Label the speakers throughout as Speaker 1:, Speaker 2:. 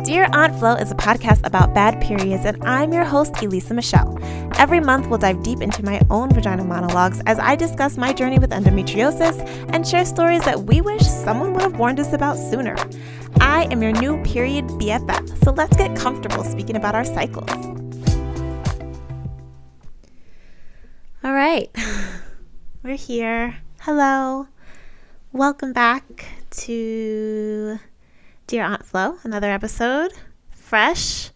Speaker 1: Dear Aunt Flo is a podcast about bad periods, and I'm your host, Elisa Michelle. Every month, we'll dive deep into my own vaginal monologues as I discuss my journey with endometriosis and share stories that we wish someone would have warned us about sooner. I am your new period BFF, so let's get comfortable speaking about our cycles. All right, we're here. Hello. Welcome back to Dear Aunt Flo, another episode, fresh.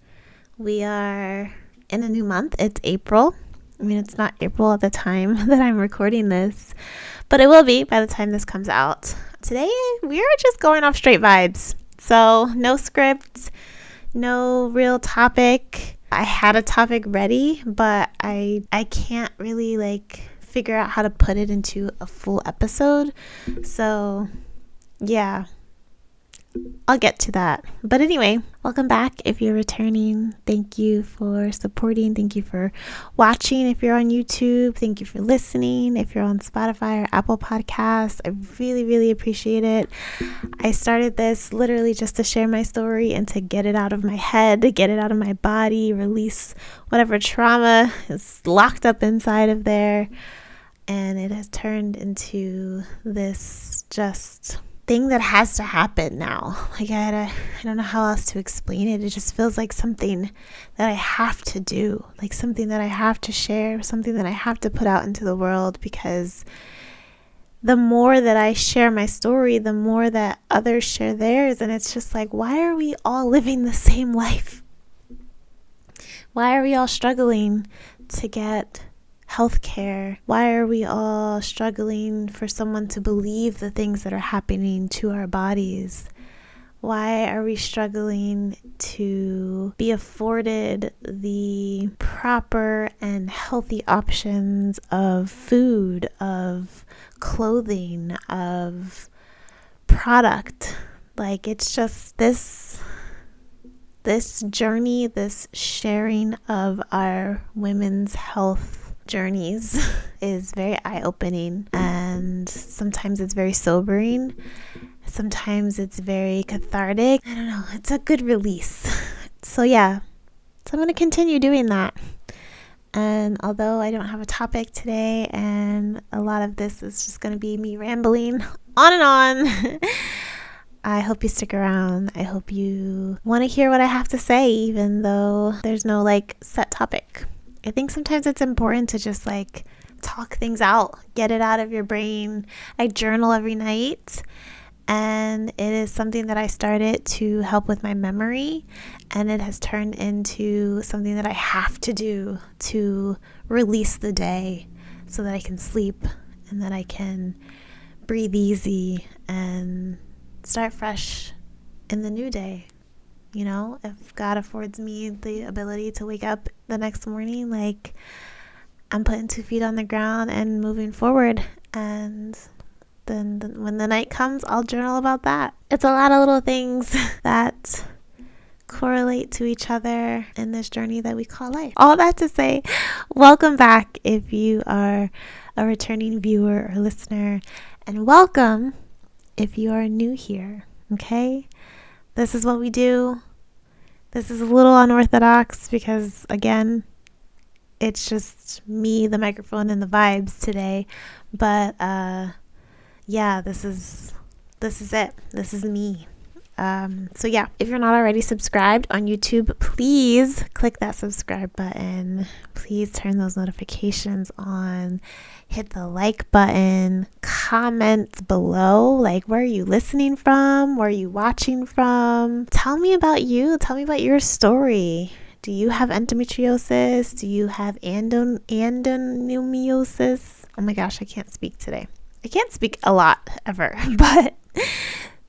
Speaker 1: We are in a new month. It's April. I mean, it's not April at the time that I'm recording this, but it will be by the time this comes out. Today, we are just going off straight vibes. So no script, no real topic. I had a topic ready, but I can't really figure out how to put it into a full episode. So yeah, I'll get to that. But anyway, welcome back. If you're returning, thank you for supporting. Thank you for watching. If you're on YouTube, thank you for listening. If you're on Spotify or Apple Podcasts, I really, really appreciate it. I started this literally just to share my story and to get it out of my head, to get it out of my body, release whatever trauma is locked up inside of there. And it has turned into this just thing that has to happen now. I don't know how else to explain it. It just feels like something that I have to do, like something that I have to share, something that I have to put out into the world, because the more that I share my story, the more that others share theirs. And it's just like, why are we all living the same life? Why are we all struggling to get healthcare? Why are we all struggling for someone to believe the things that are happening to our bodies? Why are we struggling to be afforded the proper and healthy options of food, of clothing, of product? It's just this journey, this sharing of our women's health journeys is very eye-opening, and sometimes it's very sobering. Sometimes it's very cathartic. I don't know. It's a good release. So yeah. So I'm going to continue doing that. And although I don't have a topic today, and a lot of this is just going to be me rambling on and on, I hope you stick around. I hope you want to hear what I have to say, even though there's no set topic. I think sometimes it's important to just talk things out, get it out of your brain. I journal every night, and it is something that I started to help with my memory, and it has turned into something that I have to do to release the day so that I can sleep and that I can breathe easy and start fresh in the new day. You know, if God affords me the ability to wake up the next morning, I'm putting 2 feet on the ground and moving forward. And then when the night comes, I'll journal about that. It's a lot of little things that correlate to each other in this journey that we call life. All that to say, welcome back if you are a returning viewer or listener, and welcome if you are new here, okay? This is what we do. This is a little unorthodox because, again, it's just me, the microphone, and the vibes today. But yeah, this is it. This is me. So yeah, if you're not already subscribed on YouTube, please click that subscribe button. Please turn those notifications on. Hit the like button. Comment below, where are you listening from? Where are you watching from? Tell me about you. Tell me about your story. Do you have endometriosis? Do you have endometriosis? Oh my gosh, I can't speak today. I can't speak a lot ever, but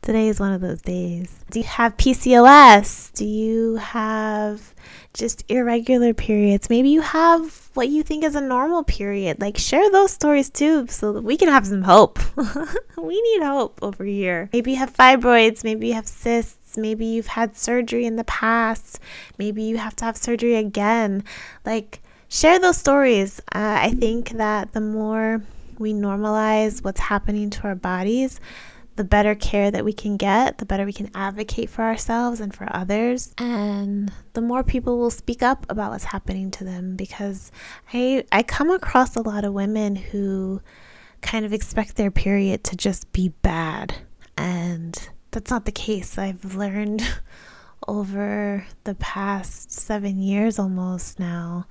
Speaker 1: today is one of those days. Do you have PCOS? Do you have just irregular periods? Maybe you have what you think is a normal period. Share those stories too so that we can have some hope. We need hope over here. Maybe you have fibroids. Maybe you have cysts. Maybe you've had surgery in the past. Maybe you have to have surgery again. Share those stories. I think that the more we normalize what's happening to our bodies, the better care that we can get, the better we can advocate for ourselves and for others. And the more people will speak up about what's happening to them, because I come across a lot of women who kind of expect their period to just be bad. And that's not the case. I've learned over the past 7 years almost now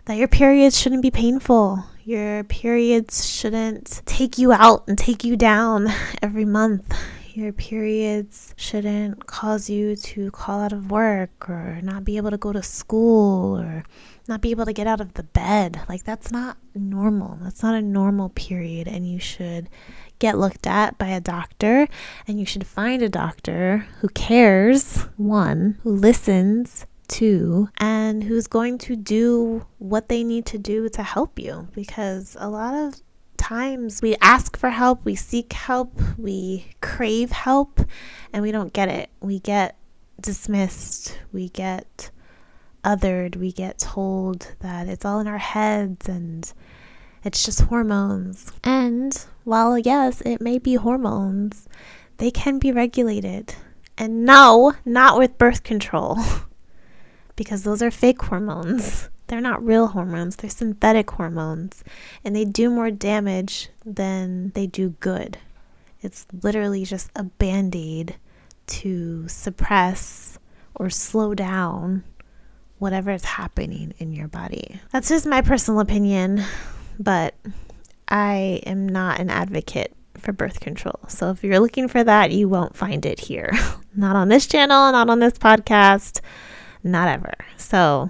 Speaker 1: that your periods shouldn't be painful. Your periods shouldn't take you out and take you down every month. Your periods shouldn't cause you to call out of work or not be able to go to school or not be able to get out of the bed. Like, that's not normal. That's not a normal period, and you should get looked at by a doctor, and you should find a doctor who cares, one, who listens, two, and who's going to do what they need to do to help you. Because a lot of times we ask for help, we seek help, we crave help, and we don't get it. We get dismissed, we get othered, we get told that it's all in our heads and it's just hormones. And while yes, it may be hormones, they can be regulated. And no, not with birth control. Because those are fake hormones. They're not real hormones. They're synthetic hormones. And they do more damage than they do good. It's literally just a band-aid to suppress or slow down whatever is happening in your body. That's just my personal opinion, but I am not an advocate for birth control. So if you're looking for that, you won't find it here. Not on this channel, not on this podcast, not ever. So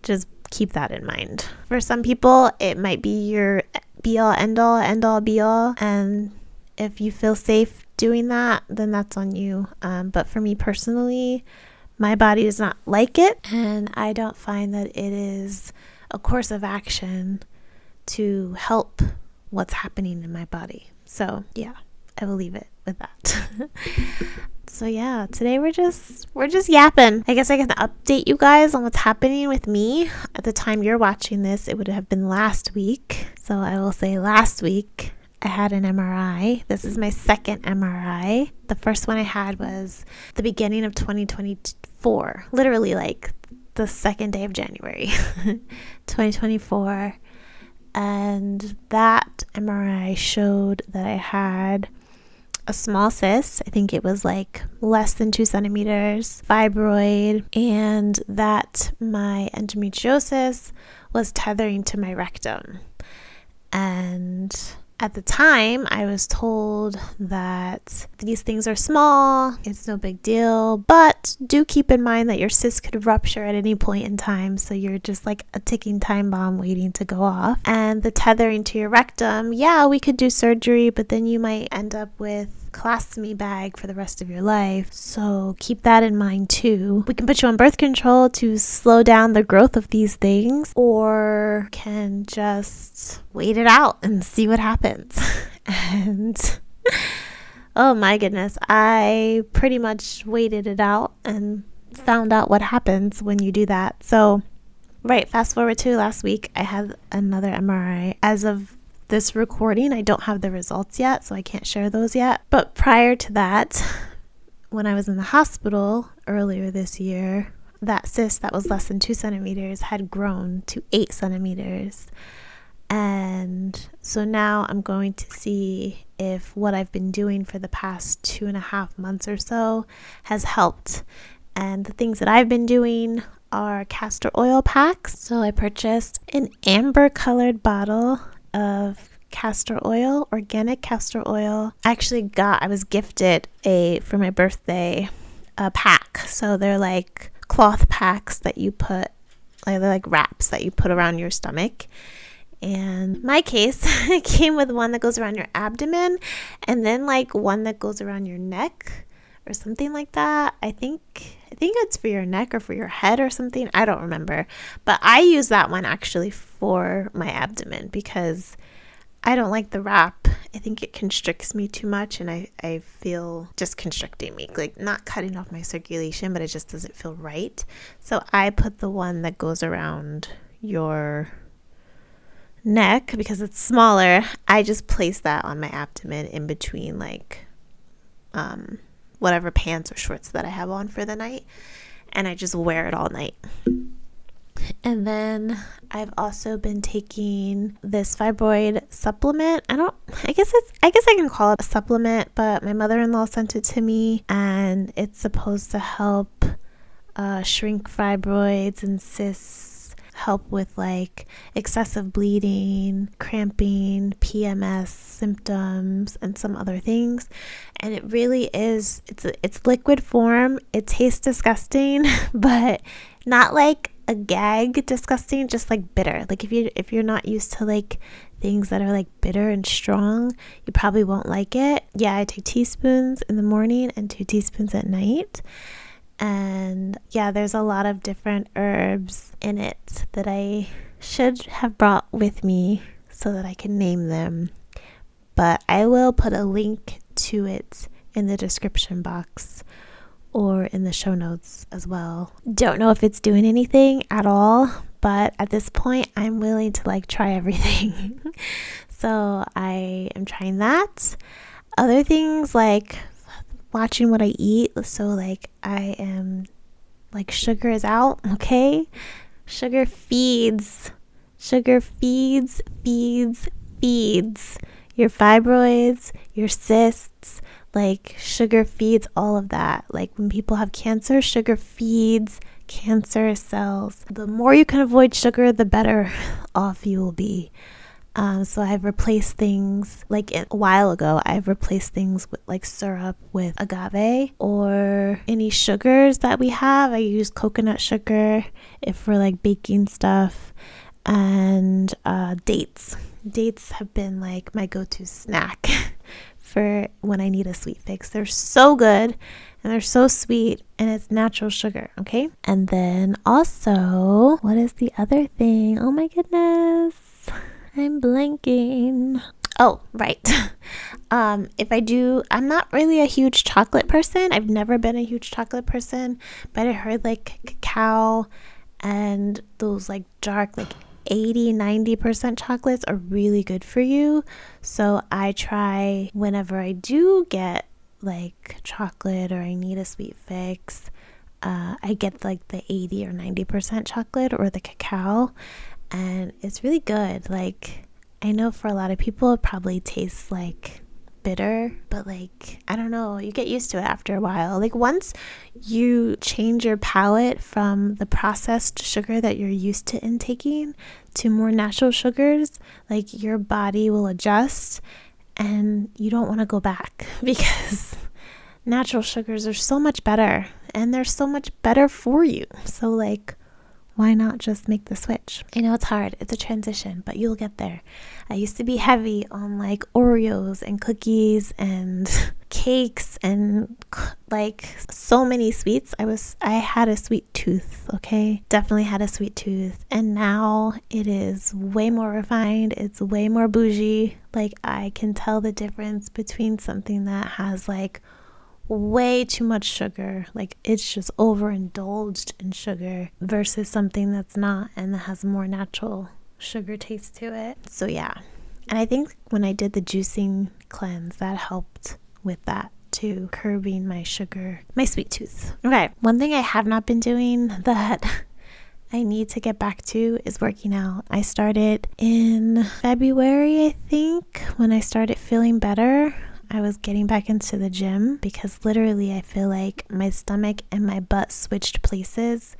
Speaker 1: just keep that in mind. For some people, it might be your be all, end all, be all. And if you feel safe doing that, then that's on you. But for me personally, my body does not like it, and I don't find that it is a course of action to help what's happening in my body. So yeah, I will leave it with that. So yeah, today we're just yapping. I guess I can update you guys on what's happening with me. At the time you're watching this, it would have been last week. So I will say last week I had an MRI. This is my second MRI. The first one I had was the beginning of 2024, literally like the second day of January 2024. And that MRI showed that I had a small cyst. I think it was like less than 2 centimeters, fibroid, and that my endometriosis was tethering to my rectum. And at the time, I was told that these things are small, it's no big deal, but do keep in mind that your cyst could rupture at any point in time, so you're just like a ticking time bomb waiting to go off. And the tethering to your rectum, yeah, we could do surgery, but then you might end up with colostomy bag for the rest of your life. So keep that in mind too. We can put you on birth control to slow down the growth of these things, or can just wait it out and see what happens. And oh my goodness, I pretty much waited it out and found out what happens when you do that. So right, fast forward to last week, I had another MRI. As of this recording, I don't have the results yet, so I can't share those yet. But prior to that, when I was in the hospital earlier this year, that cyst that was less than 2 centimeters had grown to 8 centimeters. And so now I'm going to see if what I've been doing for the past 2.5 months or so has helped. And the things that I've been doing are castor oil packs. So I purchased an amber colored bottle of castor oil, organic castor oil. I was gifted for my birthday, a pack. So they're like cloth packs that you put, they're like wraps that you put around your stomach. And my case, it came with one that goes around your abdomen and then like one that goes around your neck or something like that. I think it's for your neck or for your head or something. I don't remember. But I use that one actually for my abdomen because I don't like the wrap. I think it constricts me too much, and I feel just constricting me, like not cutting off my circulation, but it just doesn't feel right. So I put the one that goes around your neck because it's smaller. I just place that on my abdomen in between like whatever pants or shorts that I have on for the night, and I just wear it all night. And then I've also been taking this fibroid supplement. I guess I can call it a supplement, but my mother-in-law sent it to me, and it's supposed to help shrink fibroids and cysts, help with like excessive bleeding, cramping, PMS symptoms, and some other things. And it really is, it's liquid form. It tastes disgusting, but not like a gag disgusting, just like bitter. Like if you're not used to like things that are like bitter and strong, you probably won't like it. Yeah, I take teaspoons in the morning and 2 teaspoons at night. And yeah, there's a lot of different herbs in it that I should have brought with me so that I can name them. But I will put a link to it in the description box or in the show notes as well. Don't know if it's doing anything at all, but at this point I'm willing to like try everything. So I am trying that. Other things like watching what I eat. So like I am like, sugar is out, okay? Sugar feeds your fibroids, your cysts. Like sugar feeds all of that. Like when people have cancer, sugar feeds cancer cells. The more you can avoid sugar, the better off you will be. So I've replaced things, like a while ago, I've replaced things with like syrup with agave, or any sugars that we have. I use coconut sugar if we're like baking stuff, and dates. Dates have been like my go-to snack for when I need a sweet fix. They're so good and they're so sweet, and it's natural sugar, okay? And then also, what is the other thing? Oh my goodness, I'm blanking. Oh, right. I'm not really a huge chocolate person. I've never been a huge chocolate person, but I heard like cacao and those like dark, like 80-90% chocolates are really good for you. So I try, whenever I do get like chocolate or I need a sweet fix, I get like the 80 or 90% chocolate or the cacao, and it's really good. Like, I know for a lot of people it probably tastes like bitter, but like, I don't know, you get used to it after a while. Like once you change your palate from the processed sugar that you're used to intaking to more natural sugars, like your body will adjust and you don't want to go back, because natural sugars are so much better and they're so much better for you. So like, why not just make the switch? I know it's hard. It's a transition, but you'll get there. I used to be heavy on like Oreos and cookies and cakes and like so many sweets. I had a sweet tooth, okay? Definitely had a sweet tooth. And now it is way more refined. It's way more bougie. Like I can tell the difference between something that has like way too much sugar, like it's just overindulged in sugar, versus something that's not and that has more natural sugar taste to it. So yeah, and I think when I did the juicing cleanse, that helped with that too, curbing my sugar, my sweet tooth. Okay, one thing I have not been doing that I need to get back to is working out. I started in February, I think, when I started feeling better. I was getting back into the gym because literally I feel like my stomach and my butt switched places,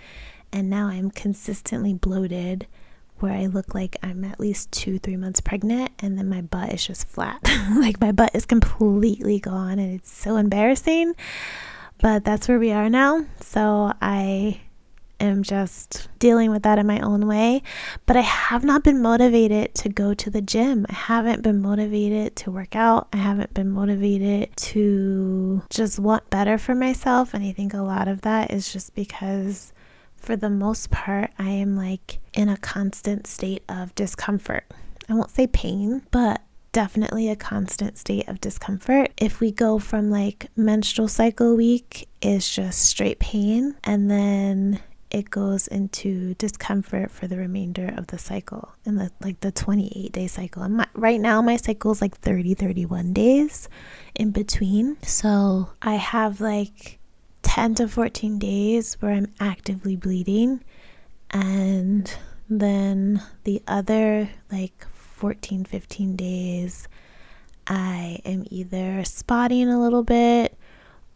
Speaker 1: and now I'm consistently bloated, where I look like I'm at least 2-3 months pregnant, and then my butt is just flat. Like my butt is completely gone, and it's so embarrassing, but that's where we are now. So I am just dealing with that in my own way, but I have not been motivated to go to the gym. I haven't been motivated to work out. I haven't been motivated to just want better for myself, and I think a lot of that is just because for the most part I am like in a constant state of discomfort. I won't say pain, but definitely a constant state of discomfort. If we go from like menstrual cycle week is just straight pain, and then it goes into discomfort for the remainder of the cycle, in the 28-day cycle. And right now my cycle is like 31 days in between. So I have like 10 to 14 days where I'm actively bleeding, and then the other like 14, 15 days I am either spotting a little bit,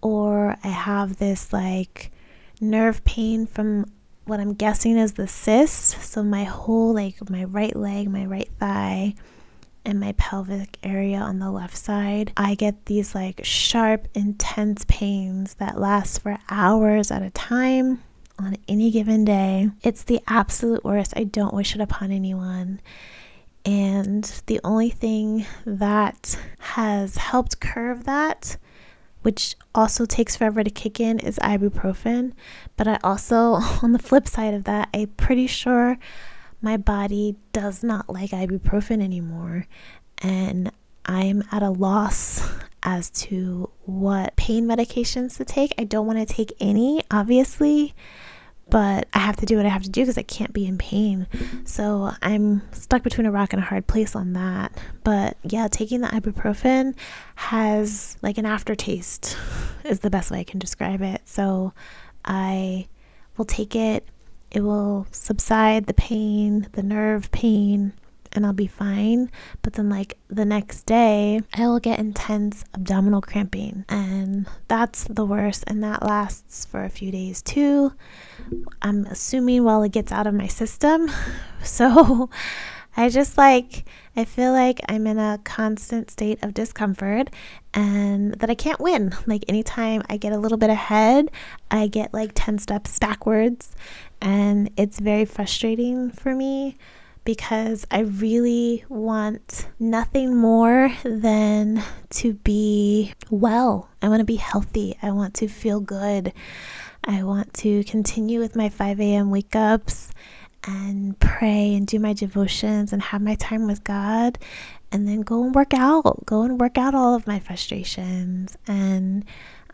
Speaker 1: or I have this like nerve pain from what I'm guessing is the cyst. So my whole, like my right leg, my right thigh, and my pelvic area on the left side, I get these like sharp, intense pains that last for hours at a time on any given day. It's the absolute worst. I don't wish it upon anyone. And the only thing that has helped curb that, which also takes forever to kick in, is ibuprofen. But I also, on the flip side of that, I'm pretty sure my body does not like ibuprofen anymore. And I'm at a loss as to what pain medications to take. I don't want to take any, obviously, but I have to do what I have to do because I can't be in pain. So I'm stuck between a rock and a hard place on that. But yeah, taking the ibuprofen has like an aftertaste is the best way I can describe it. So I will take it. It will subside the pain, the nerve pain, and I'll be fine. But then like the next day I will get intense abdominal cramping, and that's the worst, and that lasts for a few days too. I'm assuming while it gets out of my system. So I feel like I'm in a constant state of discomfort and that I can't win. Like anytime I get a little bit ahead, I get like 10 steps backwards, and it's very frustrating for me because I really want nothing more than to be well. I want to be healthy. I want to feel good. I want to continue with my 5 a.m. wake ups and pray and do my devotions and have my time with God, and then go and work out all of my frustrations. And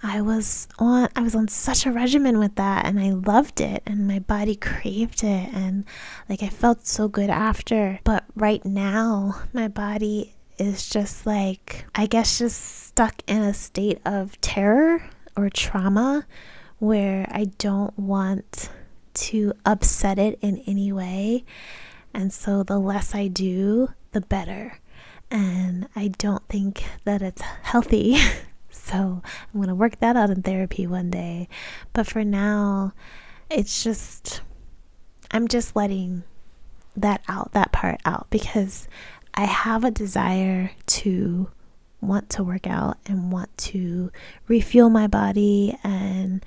Speaker 1: I was on such a regimen with that, and I loved it, and my body craved it, and like I felt so good after. But right now my body is just like, I guess, just stuck in a state of terror or trauma where I don't want to upset it in any way. And so the less I do, the better. And I don't think that it's healthy. So I'm going to work that out in therapy one day. But for now, I'm just letting that part out, because I have a desire to want to work out and want to refuel my body and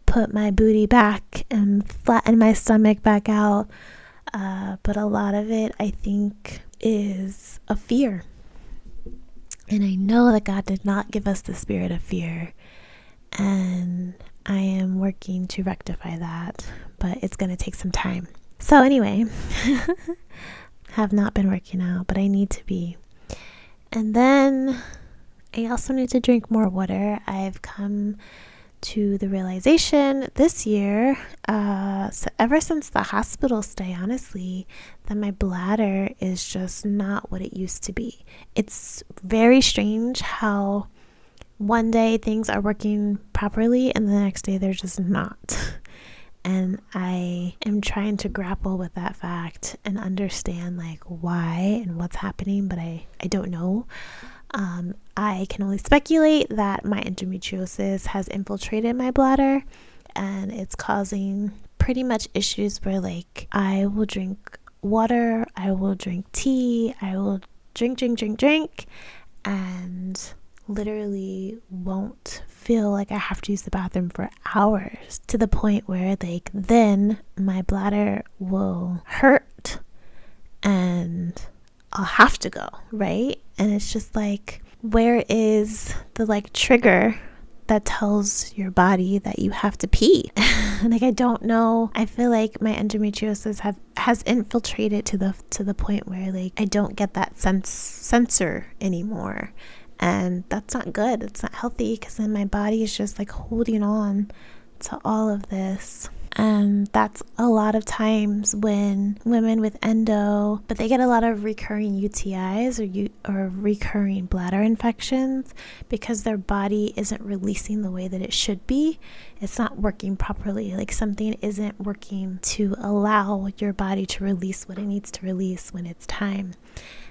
Speaker 1: put my booty back and flatten my stomach back out. But a lot of it, I think, is a fear. And I know that God did not give us the spirit of fear. And I am working to rectify that, but it's going to take some time. So anyway, have not been working out, but I need to be. And then I also need to drink more water. I've come to the realization this year, so ever since the hospital stay, honestly, that my bladder is just not what it used to be. It's very strange how one day things are working properly and the next day they're just not. And I am trying to grapple with that fact and understand like why and what's happening, but I don't know. I can only speculate that my endometriosis has infiltrated my bladder, and it's causing pretty much issues where like I will drink water, I will drink tea, I will drink, and literally won't feel like I have to use the bathroom for hours, to the point where like then my bladder will hurt and I'll have to go, right? And it's just like, where is the like trigger that tells your body that you have to pee? Like, I don't know. I feel like my endometriosis has infiltrated to the point where like I don't get that sensor anymore. And that's not good. It's not healthy, because then my body is just like holding on to all of this. And that's a lot of times when women with endo, but they get a lot of recurring UTIs or recurring bladder infections because their body isn't releasing the way that it should be. It's not working properly. Like something isn't working to allow your body to release what it needs to release when it's time.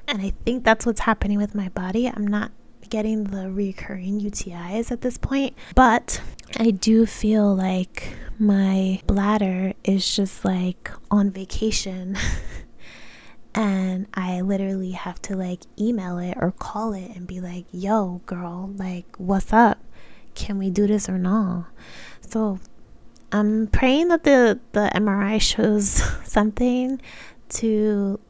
Speaker 1: And I think that's what's happening with my body. I'm not getting the recurring UTIs at this point, but I do feel like my bladder is just like on vacation and I literally have to like email it or call it and be like, yo girl, like what's up, can we do this or not? So I'm praying that the MRI shows something to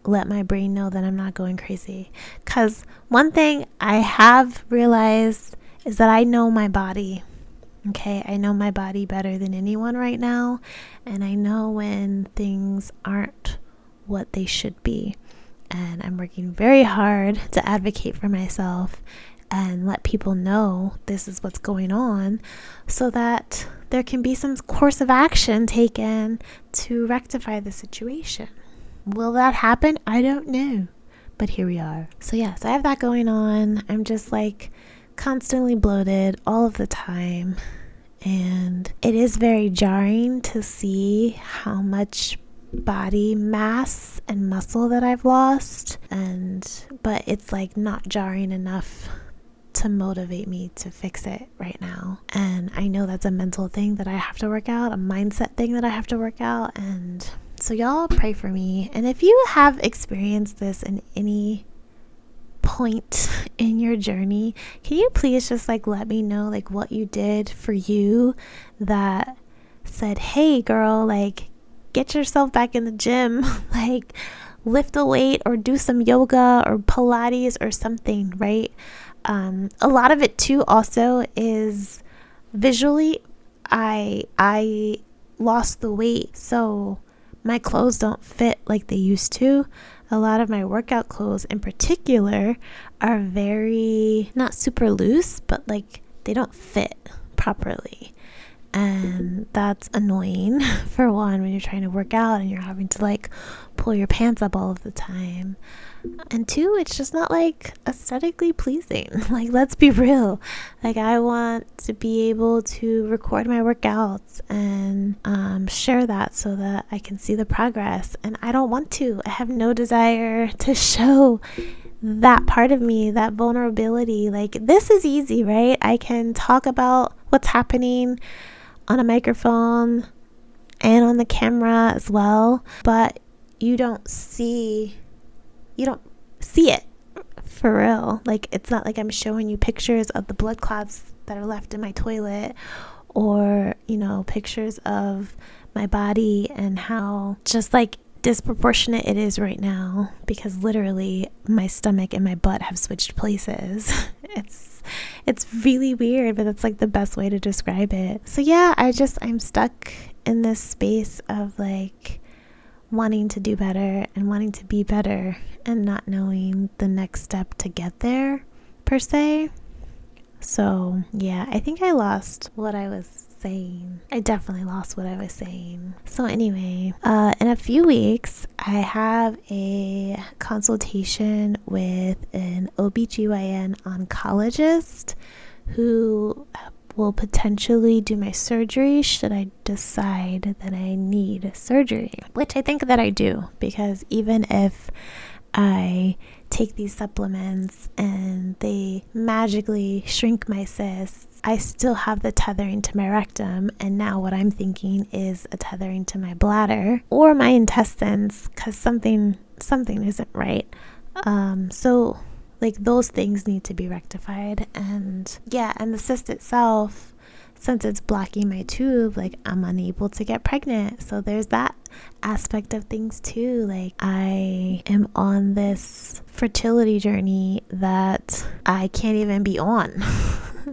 Speaker 1: let my brain know that I'm not going crazy. Because one thing I have realized is that I know my body. Okay, I know my body better than anyone right now, and I know when things aren't what they should be. And I'm working very hard to advocate for myself and let people know this is what's going on so that there can be some course of action taken to rectify the situation. Will that happen? I don't know. But here we are. So I have that going on. I'm just like constantly bloated all of the time. And it is very jarring to see how much body mass and muscle that I've lost. But it's like not jarring enough to motivate me to fix it right now. And I know that's a mental thing that I have to work out, a mindset thing that I have to work out. And so y'all pray for me. And if you have experienced this in any point in your journey, can you please just like let me know like what you did for you that said, hey girl, like get yourself back in the gym, like lift a weight or do some yoga or Pilates or something, right? A lot of it too also is visually I lost the weight, so my clothes don't fit like they used to. A lot of my workout clothes in particular are very, not super loose, but like they don't fit properly. And that's annoying for one, when you're trying to work out and you're having to like pull your pants up all of the time. And two, it's just not like aesthetically pleasing. Like, let's be real. Like, I want to be able to record my workouts and share that so that I can see the progress. And I don't want to. I have no desire to show that part of me, that vulnerability. Like, this is easy, right? I can talk about what's happening on a microphone and on the camera as well, but you don't see it for real. Like, it's not like I'm showing you pictures of the blood clots that are left in my toilet, or pictures of my body and how just like disproportionate it is right now, because literally my stomach and my butt have switched places. It's really weird, but that's like the best way to describe it. So I'm stuck in this space of like wanting to do better and wanting to be better and not knowing the next step to get there per se. So I think I lost what I was saying. I definitely lost what I was saying. So anyway, in a few weeks, I have a consultation with an OBGYN oncologist who will potentially do my surgery should I decide that I need surgery, which I think that I do, because even if I take these supplements and they magically shrink my cysts, I still have the tethering to my rectum, and now what I'm thinking is a tethering to my bladder or my intestines, because something isn't right. So like those things need to be rectified, and the cyst itself, since it's blocking my tube, like I'm unable to get pregnant. So there's that aspect of things too. Like, I am on this fertility journey that I can't even be on.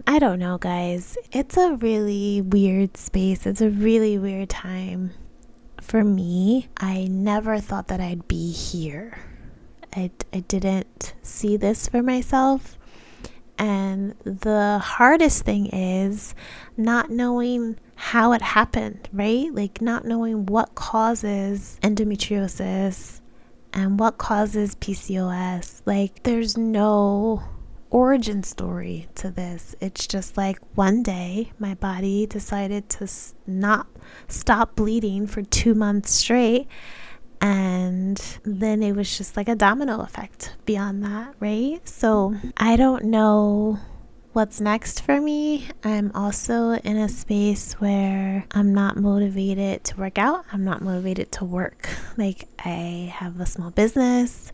Speaker 1: I don't know, guys. It's a really weird space. It's a really weird time for me. I never thought that I'd be here. I didn't see this for myself, And the hardest thing is not knowing how it happened, right? Like not knowing what causes endometriosis and what causes PCOS. Like there's no origin story to this. It's just like one day my body decided to not stop bleeding for 2 months straight, and then it was just like a domino effect beyond that, right? So I don't know what's next for me. I'm also in a space where I'm not motivated to work out. I'm not motivated to work. Like I have a small business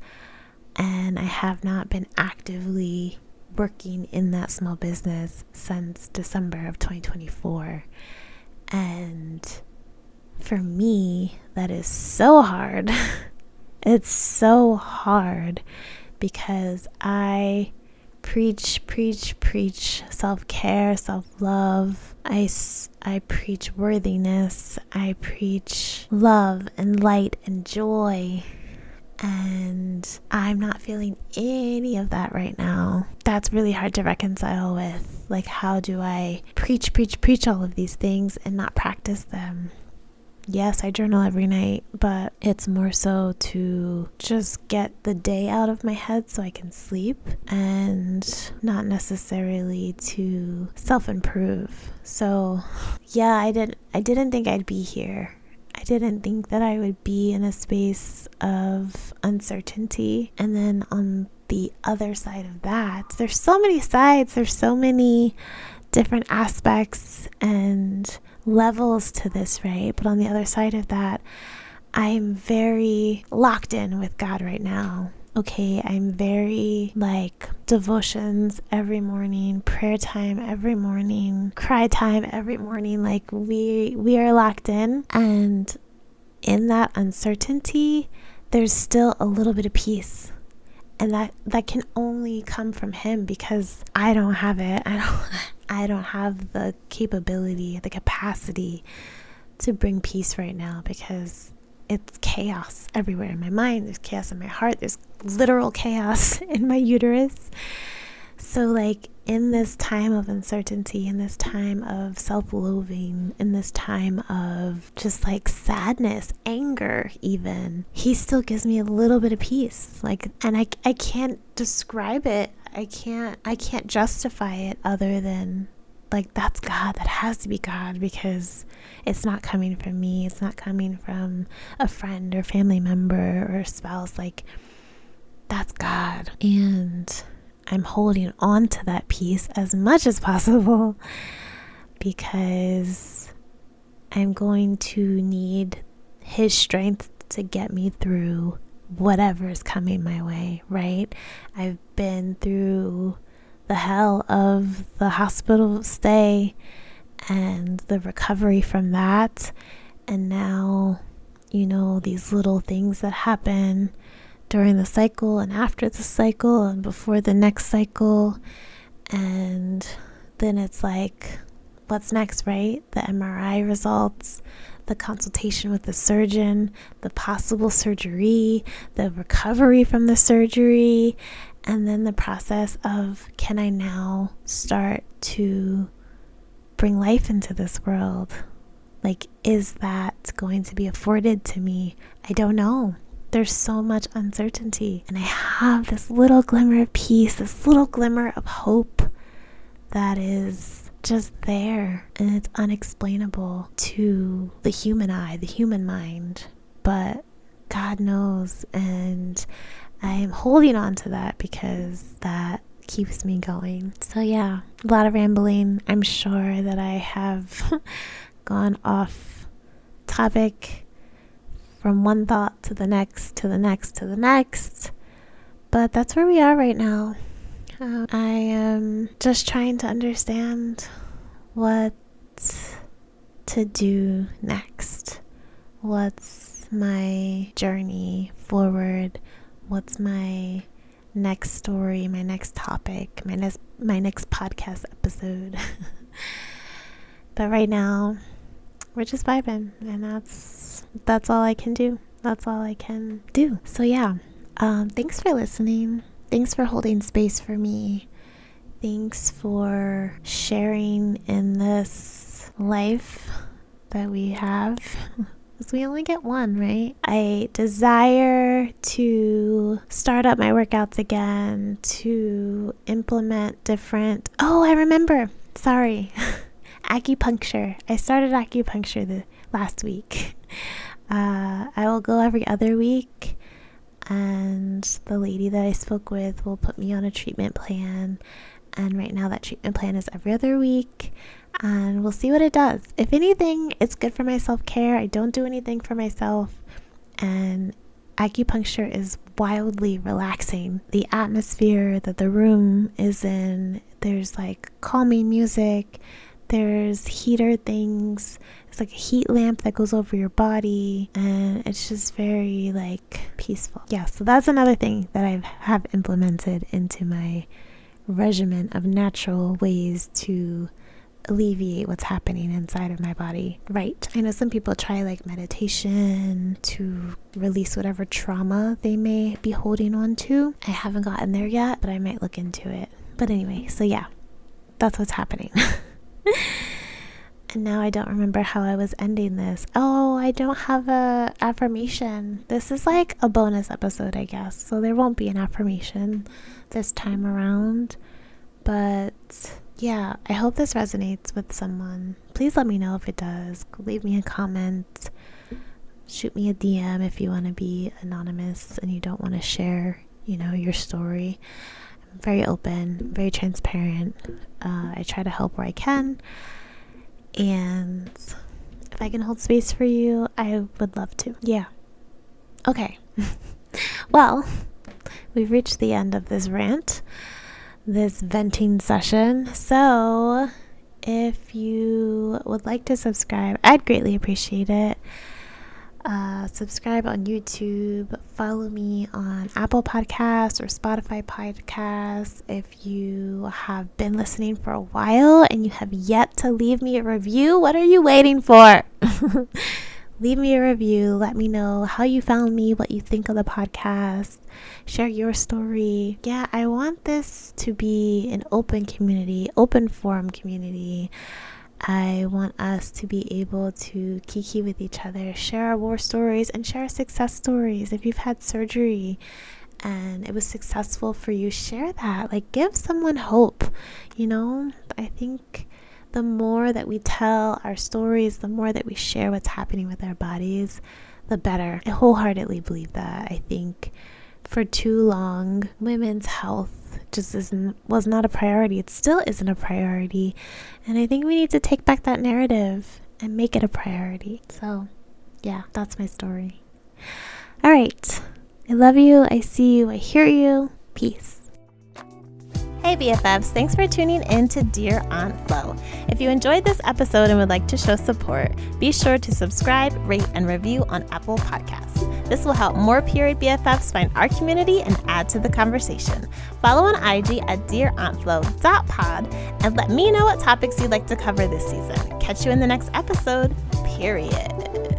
Speaker 1: and I have not been actively working in that small business since December of 2024. And for me, that is so hard. It's so hard because I preach self-care, self-love. I preach worthiness. I preach love and light and joy. And I'm not feeling any of that right now. That's really hard to reconcile with. Like, how do I preach all of these things and not practice them? Yes, I journal every night, but it's more so to just get the day out of my head so I can sleep, and not necessarily to self-improve. So yeah, I didn't think I'd be here. I didn't think that I would be in a space of uncertainty. And then on the other side of that, there's so many sides, there's so many different aspects and levels to this, right? But on the other side of that, I'm very locked in with God right now. Okay, I'm very like devotions every morning, prayer time every morning, cry time every morning. Like we are locked in, and in that uncertainty, there's still a little bit of peace. And that can only come from him, because I don't have it. I don't have the capability, the capacity to bring peace right now, because it's chaos everywhere in my mind. There's chaos in my heart. There's literal chaos in my uterus. So like in this time of uncertainty, in this time of self-loathing, in this time of just like sadness, anger even, he still gives me a little bit of peace. Like, and I can't describe it. I can't justify it other than like, that's God. That has to be God, because it's not coming from me. It's not coming from a friend or family member or a spouse. Like, that's God. And I'm holding on to that peace as much as possible, because I'm going to need his strength to get me through whatever is coming my way, right? I've been through the hell of the hospital stay and the recovery from that, and now, you know, these little things that happen during the cycle and after the cycle and before the next cycle. And then it's like, what's next, right? The MRI results, the consultation with the surgeon, the possible surgery, the recovery from the surgery, and then the process of, can I now start to bring life into this world? Like, is that going to be afforded to me? I don't know. There's so much uncertainty, and I have this little glimmer of peace, this little glimmer of hope that is just there, and it's unexplainable to the human eye, the human mind, but God knows, and I am holding on to that because that keeps me going. So yeah, a lot of rambling. I'm sure that I have gone off topic from one thought to the next, to the next, to the next. But that's where we are right now. I am just trying to understand what to do next. What's my journey forward? What's my next story, my next topic, my next podcast episode? But right now, we're just vibing, and that's all I can do. That's all I can do. So yeah, thanks for listening. Thanks for holding space for me. Thanks for sharing in this life that we have. Because we only get one, right? I desire to start up my workouts again, to implement different... Oh, I remember. Sorry. Acupuncture. I started acupuncture the last week. I will go every other week, and the lady that I spoke with will put me on a treatment plan. And right now that treatment plan is every other week, and we'll see what it does. If anything, it's good for my self-care. I don't do anything for myself, and acupuncture is wildly relaxing. The atmosphere that the room is in, there's like calming music, there's heater things, it's like a heat lamp that goes over your body, and it's just very like peaceful. Yeah, so that's another thing that I have implemented into my regimen of natural ways to alleviate what's happening inside of my body. Right. I know some people try like meditation to release whatever trauma they may be holding on to. I haven't gotten there yet, but I might look into it. But anyway, so yeah, that's what's happening. And now I don't remember how I was ending this. Oh, I don't have a affirmation. This is like a bonus episode, I guess. So there won't be an affirmation this time around. But yeah, I hope this resonates with someone. Please let me know if it does. Leave me a comment. Shoot me a DM if you want to be anonymous and you don't want to share, your story. I'm very open, very transparent. I try to help where I can. And if I can hold space for you, I would love to. Yeah. Okay. Well, we've reached the end of this rant, this venting session. So if you would like to subscribe, I'd greatly appreciate it. Subscribe on YouTube, follow me on Apple Podcasts or Spotify Podcasts. If you have been listening for a while and you have yet to leave me a review, what are you waiting for? Leave me a review. Let me know how you found me, what you think of the podcast. Share your story. Yeah, I want this to be an open community, open forum community. I want us to be able to kiki with each other, share our war stories and share our success stories. If you've had surgery and it was successful for you, share that. Like, give someone hope. I think the more that we tell our stories, the more that we share what's happening with our bodies, the better. I wholeheartedly believe that. I think for too long, women's health just was not a priority. It still isn't a priority. And I think we need to take back that narrative and make it a priority. So yeah, that's my story. All right. I love you. I see you. I hear you. Peace. Hey BFFs, thanks for tuning in to Dear Aunt Flo. If you enjoyed this episode and would like to show support, be sure to subscribe, rate, and review on Apple Podcasts. This will help more period BFFs find our community and add to the conversation. Follow on IG at dearauntflo.pod and let me know what topics you'd like to cover this season. Catch you in the next episode, period.